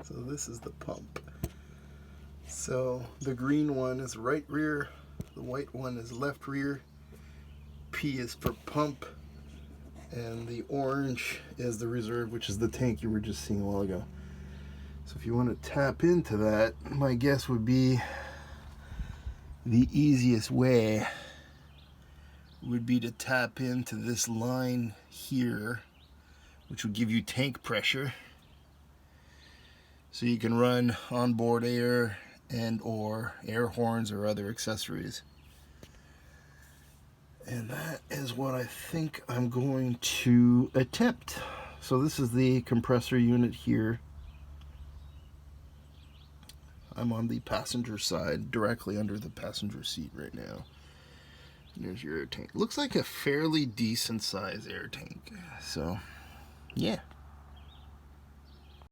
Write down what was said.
So this is the pump. So the green one is right rear, the white one is left rear. P is for pump, and the orange is the reserve, which is the tank you were just seeing a while ago. So if you want to tap into that, my guess would be the easiest way would be to tap into this line here, which would give you tank pressure. So you can run onboard air and or air horns or other accessories. And that is what I think I'm going to attempt. So this is the compressor unit here. I'm on the passenger side, directly under the passenger seat right now. And there's your air tank. Looks like a fairly decent size air tank. So, yeah.